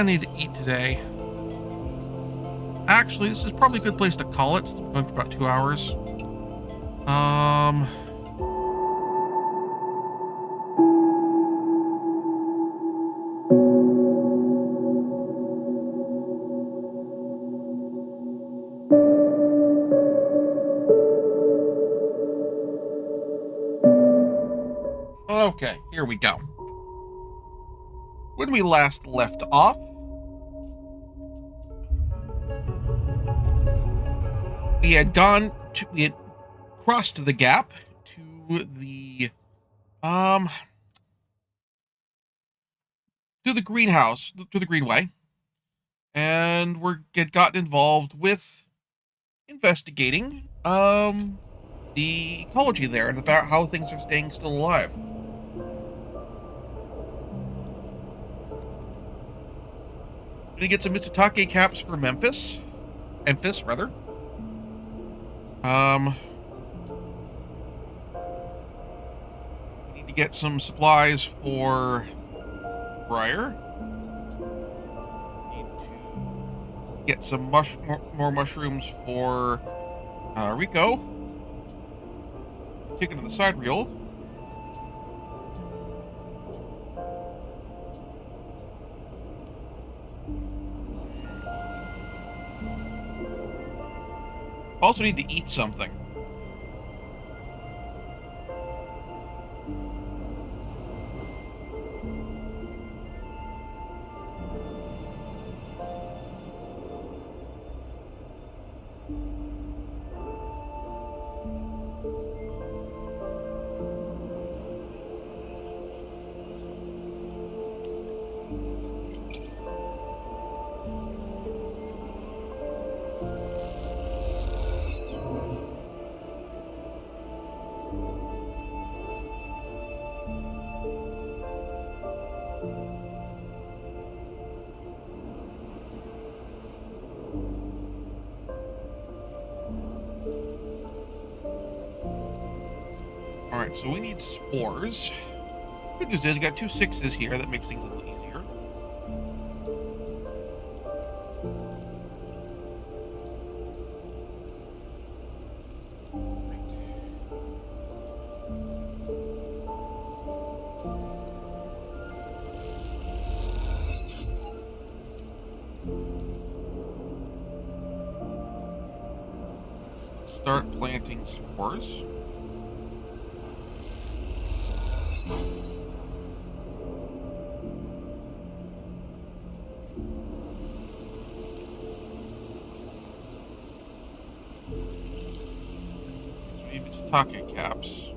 I need to eat today. Actually, this is probably a good place to call it. It's been going for about 2 hours. Okay, here we go. When we last left off, we had crossed the gap to the greenhouse, to the greenway, and had gotten involved with investigating the ecology there and about how things are staying still alive. Gonna get some Mitsutake caps for Emphis, rather. We need to get some supplies for Briar. Need to get some more mushrooms for Rico. Take it to the side reel. Also need to eat something. Alright, so we need spores. Good news is we got 2 6s here. That makes things a little easier. Start planting spores. Take caps.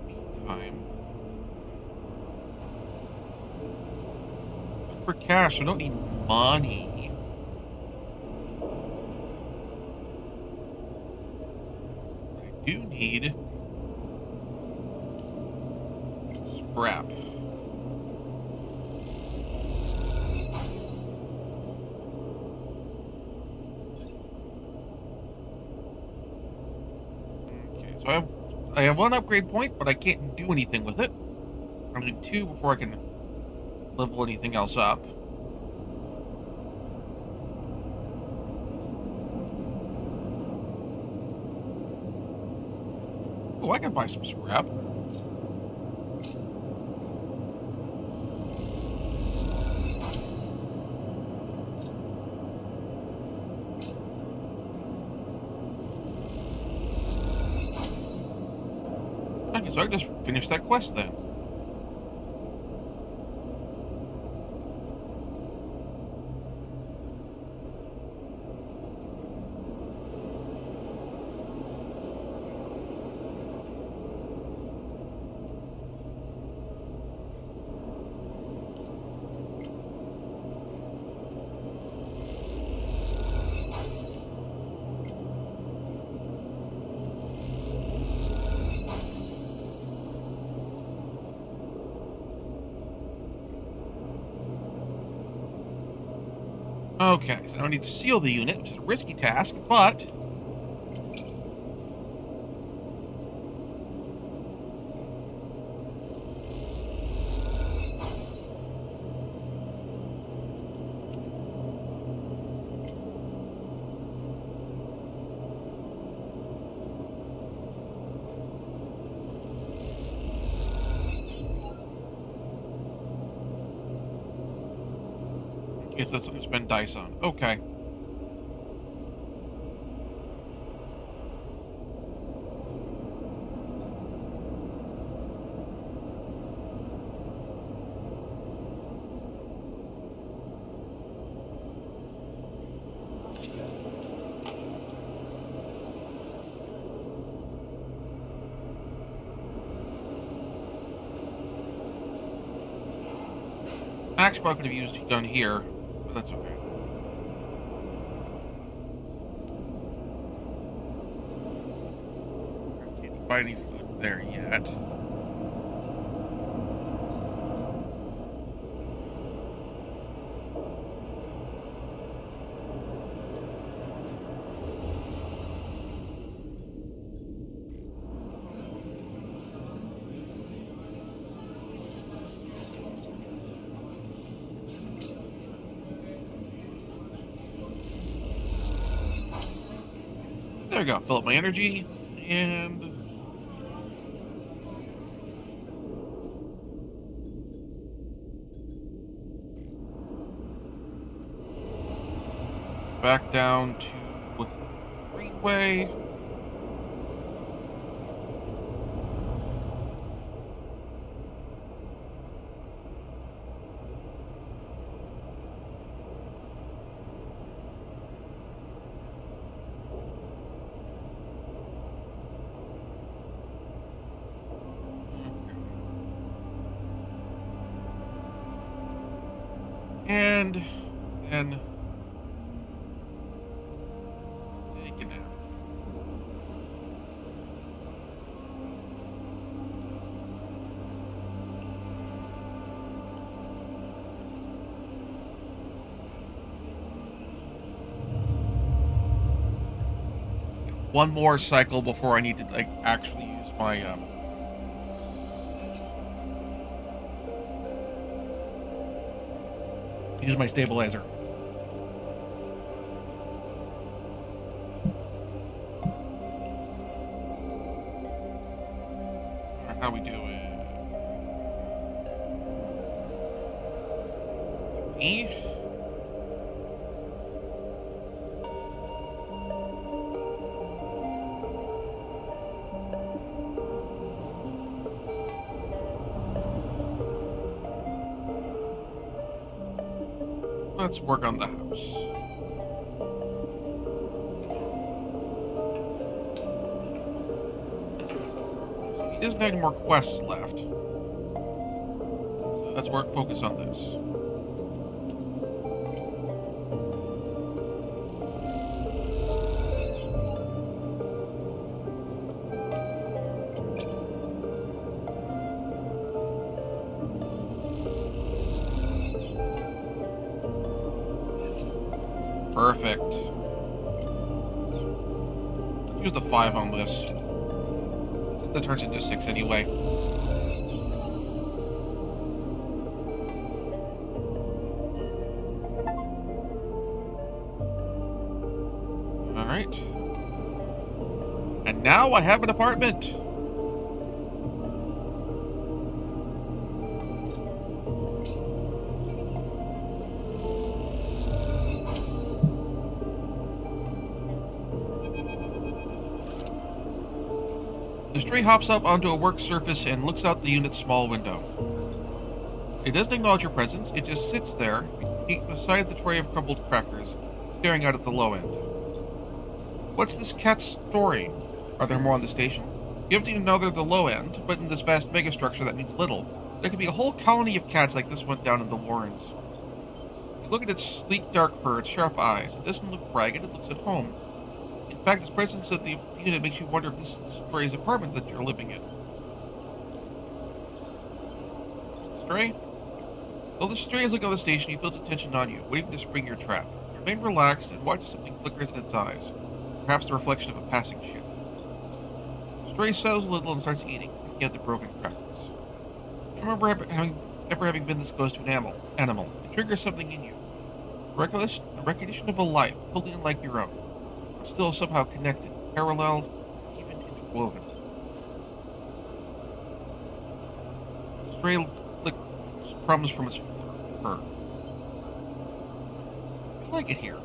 Meantime. Look for cash, I don't need money. I do need scrap. I have 1 upgrade point, but I can't do anything with it. I need 2 before I can level anything else up. Oh, I can buy some scrap. Okay, so I can just finish that quest then. Okay, so now I need to seal the unit, which is a risky task, but It's been dice on. Okay. Actually, I could have used gun here, but that's okay. Can't buy any food there yet. There we go. Fill up my energy, and back down to Greenway. And then take a nap. One more cycle before I need to like actually use my stabilizer. How we doing? 3. Let's work on the house. He doesn't have any more quests left. So let's focus on this. Perfect. Use the 5 on this. That turns into 6 anyway. Alright. And now I have an apartment. The stray hops up onto a work surface and looks out the unit's small window. It doesn't acknowledge your presence, it just sits there, beside the tray of crumbled crackers, staring out at the low end. What's this cat's story? Are there more on the station? You haven't even know they're the low end, but in this vast megastructure that means little. There could be a whole colony of cats like this one down in the Warrens. You look at its sleek dark fur, its sharp eyes. It doesn't look ragged, it looks at home. In fact, its presence at the unit makes you wonder if this is the Stray's apartment that you're living in. Stray? Though the Stray is looking at the station, you feel its attention on you, waiting to spring your trap. You remain relaxed and watch as something flickers in its eyes, perhaps the reflection of a passing ship. The Stray settles a little and starts eating, picking at the broken crackers. You remember ever having been this close to an animal. It triggers something in you. A recognition of a life, totally unlike your own. Still somehow connected, parallel, even interwoven. Stray licks crumbs from its fur. like it here.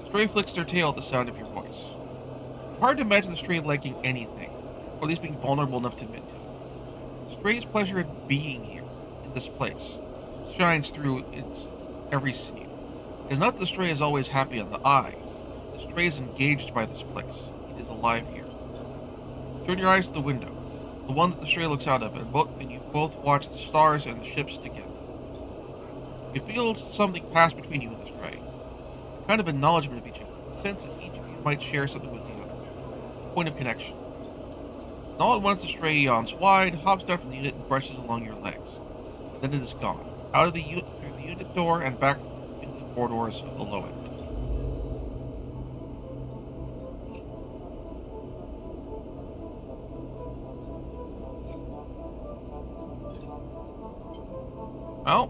The stray flicks their tail at the sound of your voice. Hard to imagine the stray liking anything, or at least being vulnerable enough to admit to it. The stray's pleasure at being here, in this place, shines through its every sinew. It is not that the stray is always happy on the eye. The stray is engaged by this place. It is alive here. Turn your eyes to the window, the one that the stray looks out of, and you both watch the stars and the ships together. You feel something pass between you and the stray, a kind of acknowledgement of each other, a sense that each of you might share something with the other, a point of connection. And all at once the stray yawns wide, hops down from the unit, and brushes along your legs. And then it is gone, out of through the unit door and back into the corridors of the low end. Well,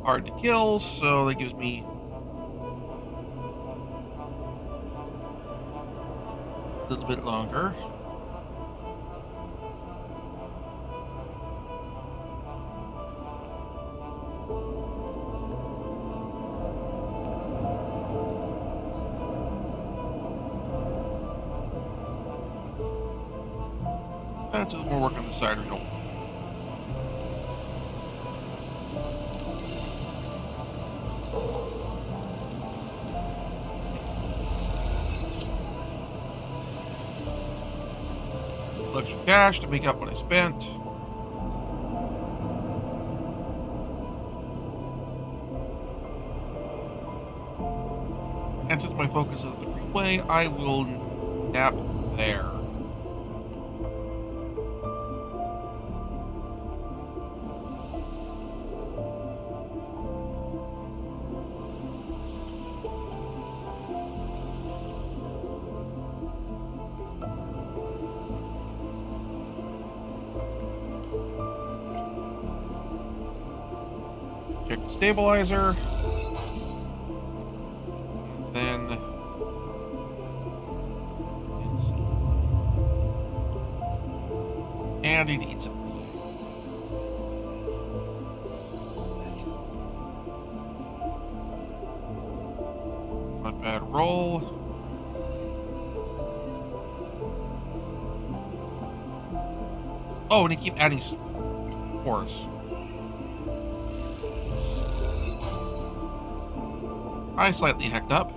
hard to kill, so that gives me a little bit longer. That's a little more work on the side result. Extra cash to make up what I spent. And since my focus is the greenway, I will nap there. Check the stabilizer. And then and he needs it. Not bad roll. Oh, and he keep adding spores. I slightly hecked up.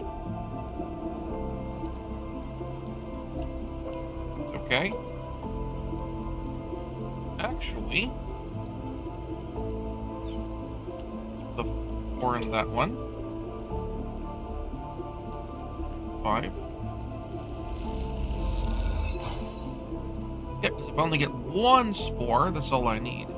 It's okay. Actually, the 4 in that one. 5. Yeah, because if I only get 1 spore, that's all I need.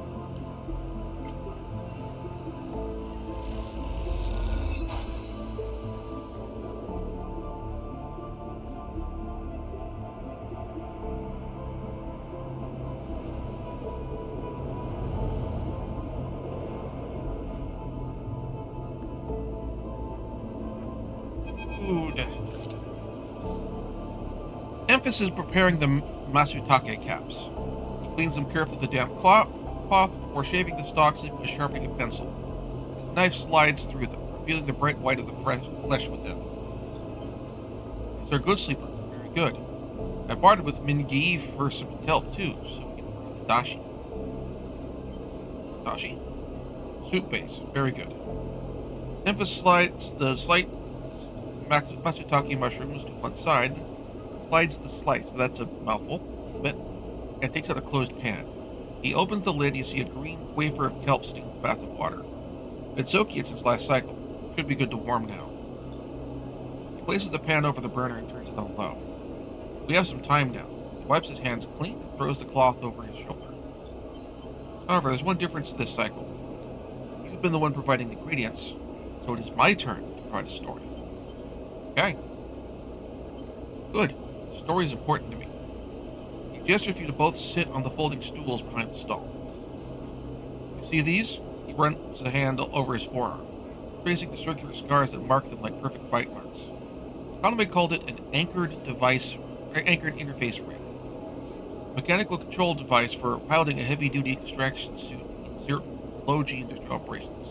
Emphis is preparing the Masutake caps. He cleans them carefully with a damp cloth before shaving the stalks and sharpening a pencil. His knife slides through them, revealing the bright white of the flesh within. He's a good sleeper. Very good. I bartered with Mingi for some kelp too, so we can improve the dashi. Dashi? Soup base. Very good. Emphis slides the slight Matsutake mushrooms to one side, slides the slice, so that's a mouthful, and takes out a closed pan. He opens the lid, you see a green wafer of kelp sitting in the bath of water. It's soaking it since last cycle. Should be good to warm now. He places the pan over the burner and turns it on low. We have some time now. He wipes his hands clean and throws the cloth over his shoulder. However, there's one difference this cycle. You've been the one providing the ingredients, so it is my turn to provide a story. Okay. Good. The story is important to me. He gestures for you to both sit on the folding stools behind the stall. You see these? He runs a hand over his forearm, tracing the circular scars that mark them like perfect bite marks. Economy called it an anchored interface rig. Mechanical control device for piloting a heavy-duty extraction suit in low-G industrial operations.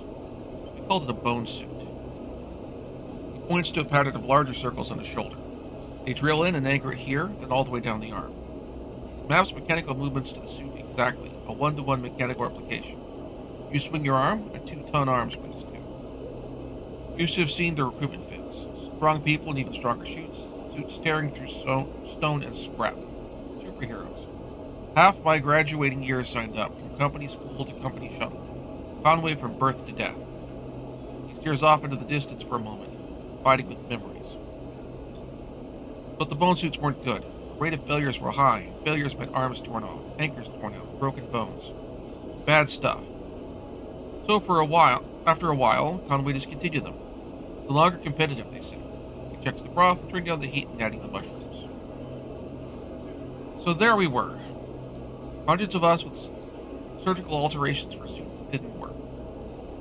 We called it a bone suit. He points to a pattern of larger circles on his shoulder. They drill in and anchor it here, then all the way down the arm. It maps mechanical movements to the suit exactly, a one-to-one mechanical replication. You swing your arm, a 2-ton arm swings too. You used to have seen the recruitment phase. Strong people and even stronger suits tearing through stone and scrap. Superheroes. Half my graduating years signed up, from company school to company shuttle. Conway from birth to death. He steers off into the distance for a moment, fighting with memories. But the bone suits weren't good. The rate of failures were high. Failures meant arms torn off, anchors torn out, broken bones. Bad stuff. So after a while, Conway discontinued them. No longer competitive, they said. He checks the broth, turning down the heat, and adding the mushrooms. So there we were. Hundreds of us with surgical alterations for suits that didn't work.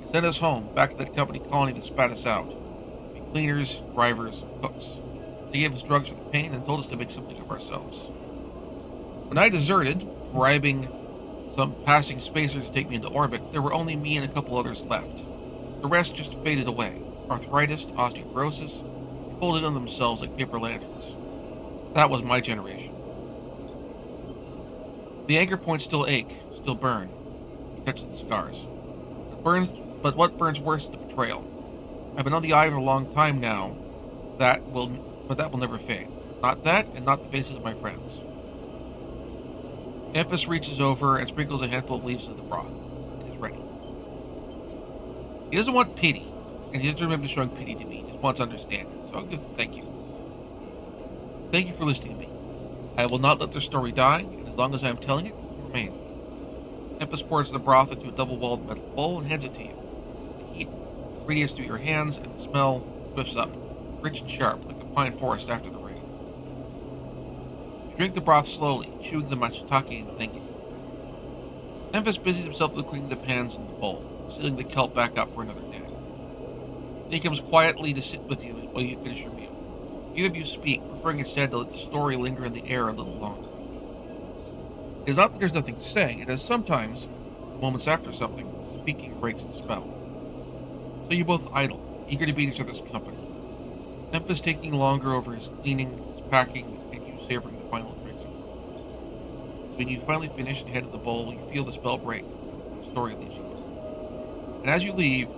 He sent us home, back to that company colony that spat us out. We cleaners, drivers, cooks. They gave us drugs for the pain and told us to make something of ourselves. When I deserted, bribing some passing spacers to take me into orbit, there were only me and a couple others left. The rest just faded away. Arthritis, osteoporosis, folded on themselves like paper lanterns. That was my generation. The anchor points still ache, still burn. He touches the scars. But what burns worse is the betrayal. I've been on the island a long time now. But that will never fade. Not that, and not the faces of my friends. Emphis reaches over and sprinkles a handful of leaves into the broth. It is ready. He doesn't want pity, and he doesn't remember showing pity to me. He just wants understanding. So I'll give thank you. Thank you for listening to me. I will not let their story die, and as long as I am telling it, it will remain. Emphis pours the broth into a double-walled metal bowl and hands it to you. The heat radiates through your hands, and the smell whiffs up, rich and sharp, like a pine forest after the rain. You drink the broth slowly, chewing the matsutake and thinking. Emphis busies himself with cleaning the pans in the bowl, sealing the kelp back up for another day. Then he comes quietly to sit with you while you finish your meal. Neither of you speak, preferring instead to let the story linger in the air a little longer. It is not that there's nothing to say, it is sometimes, moments after something, speaking breaks the spell. So you both idle, eager to be in each other's company. Emphis taking longer over his cleaning, his packing, and you savoring the final drinks. When you finally finish and head to the bowl, you feel the spell break. The story leaves you both. And as you leave,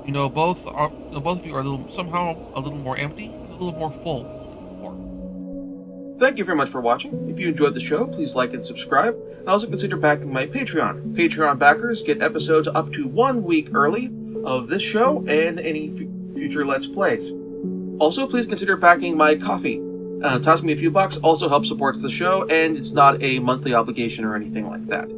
you know both of you are somehow a little more empty and a little more full than before. Thank you very much for watching. If you enjoyed the show, please like and subscribe. And also consider backing my Patreon. Patreon backers get episodes up to 1 week early of this show and any future Let's Plays. Also, please consider backing my Ko-fi. Tossing me a few bucks also helps support the show, and it's not a monthly obligation or anything like that.